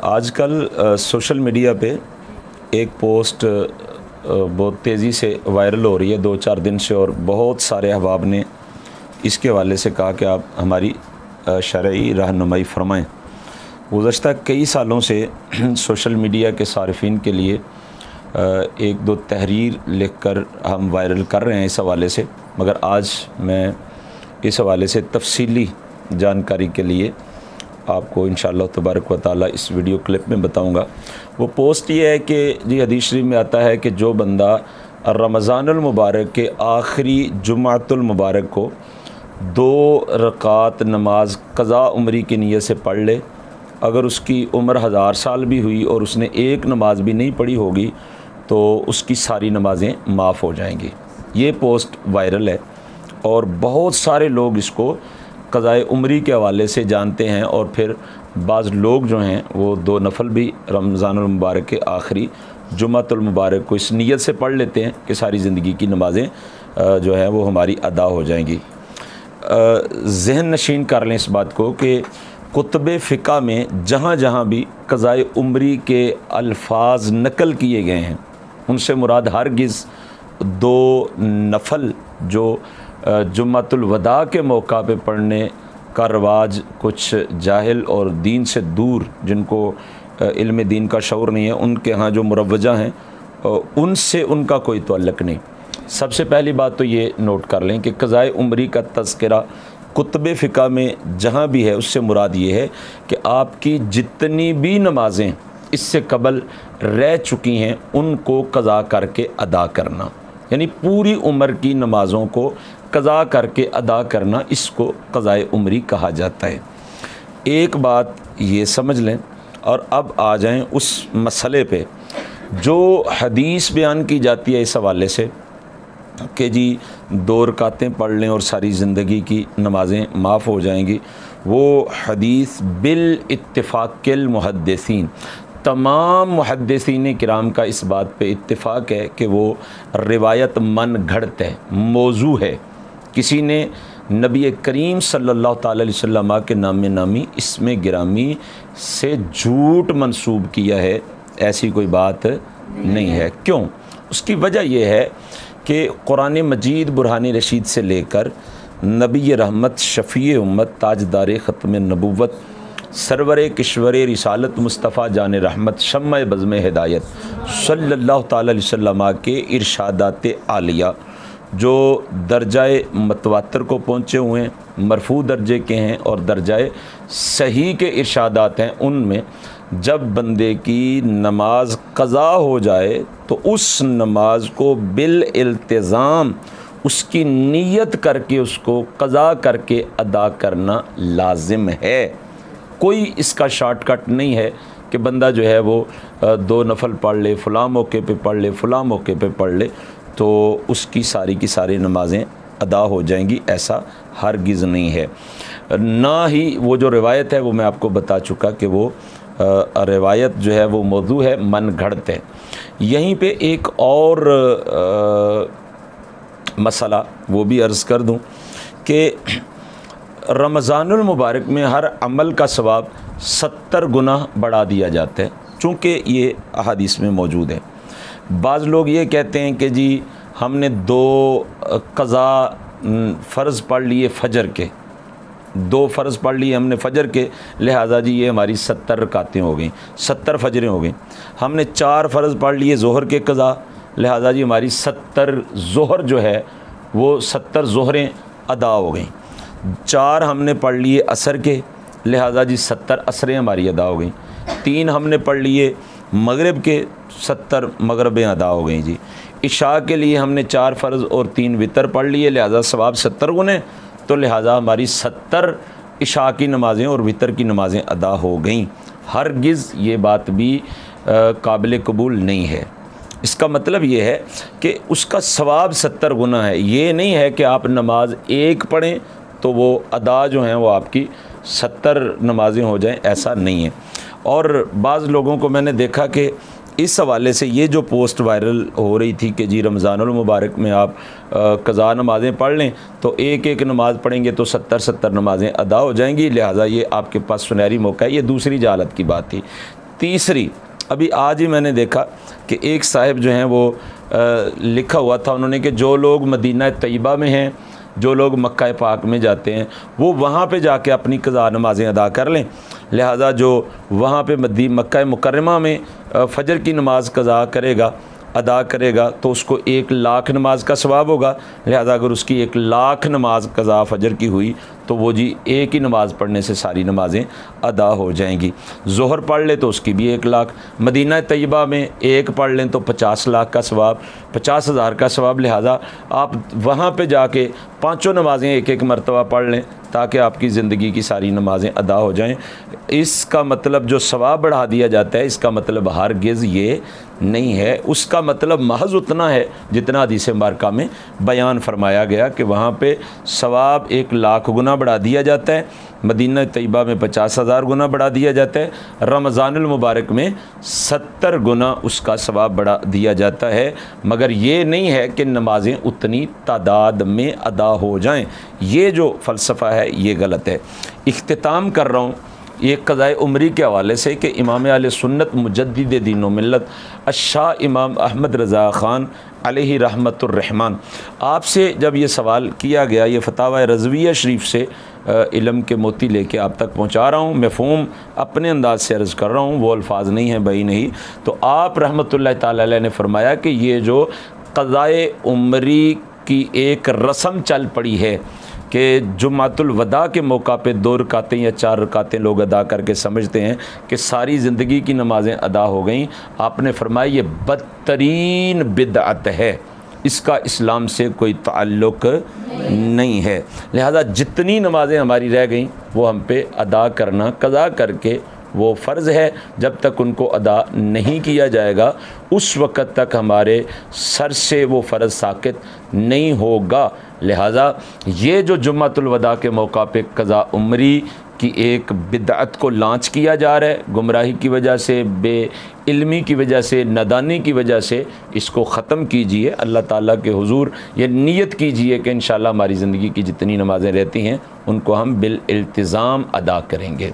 आजकल social media पे एक पोस्ट बहुत तेज़ी से वायरल हो रही है 2-4 दिन से, और बहुत सारे अहबाब ने इसके हवाले से कहा कि आप हमारी शरई रहनुमाई फरमाएँ। गुज़श्ता कई सालों से सोशल मीडिया के सारिफिन के लिए एक दो तहरीर लिखकर हम वायरल कर रहे हैं इस हवाले से, मगर आज मैं इस हवाले से तफसीली जानकारी के लिए आपको इंशाअल्लाह तबारक व तआला इस वीडियो क्लिप में बताऊंगा। वो पोस्ट ये है कि जी हदीस शरीफ में आता है कि जो बंदा रमज़ानुल मुबारक के आखिरी जुमातुल मुबारक को 2 रकात नमाज क़ज़ा उम्री की नीयत से पढ़ ले, अगर उसकी उम्र 1000 साल भी हुई और उसने एक नमाज भी नहीं पढ़ी होगी तो उसकी सारी नमाज़ें माफ़ हो जाएंगी। ये पोस्ट वायरल है और बहुत सारे लोग इसको क़ज़ाए उम्री के हवाले से जानते हैं, और फिर बाज़ लोग जो हैं वो 2 नफल भी रमज़ानुल मुबारक के आखिरी जुमातुल मुबारक को इस नीयत से पढ़ लेते हैं कि सारी ज़िंदगी की नमाज़ें जो हैं वो हमारी अदा हो जाएंगी। ज़हन नशीन कर लें इस बात को कि कुतुब फ़िक़्ह में जहाँ जहाँ भी क़ज़ाए उम्री के अल्फाज नकल किए गए हैं उनसे मुराद हरगिज़ 2 नफल जो जुम्मतुल वदा के मौका पे पढ़ने का रवाज कुछ जाहिल और दीन से दूर, जिनको इल्म दीन का शऊर नहीं है, उनके यहाँ जो मुरव्वजा हैं उनसे उनका कोई तअल्लुक़ नहीं। सबसे पहली बात तो ये नोट कर लें कि क़ज़ाए उम्री का तज़किरा कुतुब फ़िक़्ह में जहाँ भी है उससे मुराद ये है कि आपकी जितनी भी नमाज़ें इससे कबल रह चुकी हैं उनको क़ज़ा करके अदा करना, यानी पूरी उम्र की नमाज़ों को क़ज़ा करके अदा करना, इसको क़ज़ाए उम्री कहा जाता है। एक बात ये समझ लें और अब आ जाएं उस मसले पे जो हदीस बयान की जाती है इस हवाले से कि जी 2 रकातें पढ़ लें और सारी ज़िंदगी की नमाज़ें माफ़ हो जाएंगी। वो हदीस बिल इत्तिफ़ाक़िल मुहद्दिसीन, तमाम मुहद्दिसीन किराम का इस बात पे इत्तिफ़ाक़ है कि वो रिवायत मन घड़त है, मौजू है। किसी ने नबी करीम सल्लल्लाहु ताला अलैहि वसल्लम के नामी इसमें गिरामी से झूठ मंसूब किया है, ऐसी कोई बात नहीं है। क्यों? उसकी वजह यह है कि कुरान मजीद बुरहान रशीद से लेकर नबी रहमत शफ़ी उम्मत ताजदार ख़त्म नबुव्वत सरवर किश्वर रिसालत मुस्तफ़ा जान रहमत शम्मा बज़्म हिदायत सल्लल्लाहु ताला अलैहि वसल्लम के इरशादात आलिया जो दर्जाए मतवातर को पहुँचे हुए हैं, मरफू दर्जे के हैं और दर्जाए सही के इरशादात हैं, उनमें जब बंदे की नमाज क़ज़ा हो जाए तो उस नमाज को बिल इल्तिज़ाम उसकी नीयत करके उसको क़ज़ा करके अदा करना लाजिम है। कोई इसका शॉर्टकट नहीं है कि बंदा जो है वो 2 नफल पढ़ ले, फ़लाँ मौके पे पढ़ ले, फ़लाँ मौके पे पढ़ ले तो उसकी सारी की सारी नमाज़ें अदा हो जाएंगी, ऐसा हरगिज़ नहीं है। ना ही वो जो रिवायत है वो मैं आपको बता चुका कि वो रिवायत जो है वो मौजू है, मन घड़त है। यहीं पे एक और मसला वो भी अर्ज़ कर दूं कि रमज़ानुल मुबारक में हर अमल का सवाब 70 गुना बढ़ा दिया जाता है, चूँकि ये अहादीस में मौजूद है। बाज़ लोग ये कहते हैं कि जी हमने 2 क़ज़ा फ़र्ज़ पढ़ लिए फ़जर के, 2 फ़र्ज़ पढ़ लिए हमने फ़जर के, लिहाजा जी ये हमारी 70 रकातें हो गई, 70 फ़जरें हो गई। हमने 4 फ़र्ज़ पढ़ लिए ज़ोहर के क़ज़ा, लिहाजा जी हमारी 70 ज़ोहर जो है वो 70 ज़ोहरें अदा हो गई। 4 हमने पढ़ लिए असर के, लिहाजा जी 70 असरें हमारी अदा हो गई। 3 हमने पढ़ लिए मगरिब के, 70 मगरबें अदा हो गई जी। इशा के लिए हमने 4 फ़र्ज़ और 3 वितर पढ़ लिए, लिहाजा सवाब 70 गुने, तो लिहाजा हमारी 70 इशा की नमाज़ें और वितर की नमाज़ें अदा हो गईं। हरगिज़ ये बात भी काबिल कबूल नहीं है। इसका मतलब ये है कि उसका सवाब 70 गुना है, ये नहीं है कि आप नमाज एक पढ़ें तो वो अदा जो हैं वो आपकी 70 नमाज़ें हो जाएं, ऐसा नहीं है। और बाज़ लोगों को मैंने देखा कि इस हवाले से ये जो पोस्ट वायरल हो रही थी कि जी रमज़ानुल मुबारक में आप क़ज़ा नमाज़ें पढ़ लें तो एक एक नमाज़ पढ़ेंगे तो 70 नमाज़ें अदा हो जाएंगी, लिहाजा ये आपके पास सुनहरी मौका है। ये दूसरी जहालत की बात थी। तीसरी, अभी आज ही मैंने देखा कि एक साहिब जो हैं वो लिखा हुआ था उन्होंने कि जो लोग मदीना तैयबा में हैं, जो लोग मक्का पाक में जाते हैं, वो वहाँ पे जाके अपनी क़ज़ा नमाज़ें अदा कर लें। लिहाजा जो वहाँ पे मक्का मुकर्रमा में फ़जर की नमाज़ क़ज़ा करेगा, अदा करेगा, तो उसको 1,00,000 नमाज का सवाब होगा। लिहाजा अगर उसकी 1,00,000 नमाज क़ज़ा फ़जर की हुई तो वो जी एक ही नमाज़ पढ़ने से सारी नमाज़ें अदा हो जाएंगी। ज़ोहर पढ़ ले तो उसकी भी 1,00,000, मदीना तैयबा में एक पढ़ लें तो 50 लाख का सवाब, 50,000 का सवाब। लिहाजा आप वहाँ पे जाके पाँचों नमाज़ें एक एक मरतबा पढ़ लें ताकि आपकी ज़िंदगी की सारी नमाज़ें अदा हो जाएं। इसका मतलब जो सवाब बढ़ा दिया जाता है, इसका मतलब हरगिज़ ये नहीं है। उसका मतलब महज उतना है जितना हदीस मुबारका में बयान फरमाया गया कि वहाँ पे सवाब 1,00,000 गुना बढ़ा दिया जाता है, मदीना तैयबा में 50,000 गुना बढ़ा दिया जाता है, रमज़ानुल मुबारक में 70 गुना उसका सवाब बढ़ा दिया जाता है। मगर ये नहीं है कि नमाज़ें उतनी तादाद में अदा हो जाएं। ये जो फ़लसफ़ा है ये गलत है। इख्तिताम कर रहा हूँ ये क़ज़ाए उमरी के हवाले से कि इमाम अहले सुन्नत मुजद्दिद दीन व मिल्लत शाह इमाम अहमद रज़ा ख़ान अलैहि रहमतुर रहमान, आपसे जब ये सवाल किया गया, ये फ़तावा रज़विया शरीफ से इल्म के मोती लेके आप तक पहुँचा रहा हूँ, मफ़हूम अपने अंदाज़ से अर्ज़ कर रहा हूँ, वो अल्फाज नहीं हैं बई नहीं। तो आप रहमतुल्लाह ताला अलैह ने फ़रमाया कि ये जो क़ज़ाए उमरी की एक रस्म चल पड़ी है कि जुम्मातुल वदा के मौका पे 2 रकातें या 4 रकातें लोग अदा करके समझते हैं कि सारी ज़िंदगी की नमाज़ें अदा हो गईं। आपने फरमाया ये बदतरीन बिदअत है, इसका इस्लाम से कोई ताल्लुक़ नहीं है। लिहाजा जितनी नमाज़ें हमारी रह गईं वो हम पे अदा करना, क़ज़ा करके वो फ़र्ज़ है। जब तक उनको अदा नहीं किया जाएगा उस वक़्त तक हमारे सर से वो फ़र्ज़ साक़ित नहीं होगा। लिहाजा ये जो जुम्मतुल वदा के मौका पे क़ज़ा उमरी की एक बिदअत को लॉन्च किया जा रहा है, गुमराही की वजह से, बेइल्मी की वजह से, नादानी की वजह से, इसको ख़त्म कीजिए। अल्लाह ताला के हुज़ूर ये नीयत कीजिए कि इंशाअल्लाह हमारी ज़िंदगी की जितनी नमाज़ें रहती हैं उनको हम बिल इल्तिज़ाम अदा करेंगे।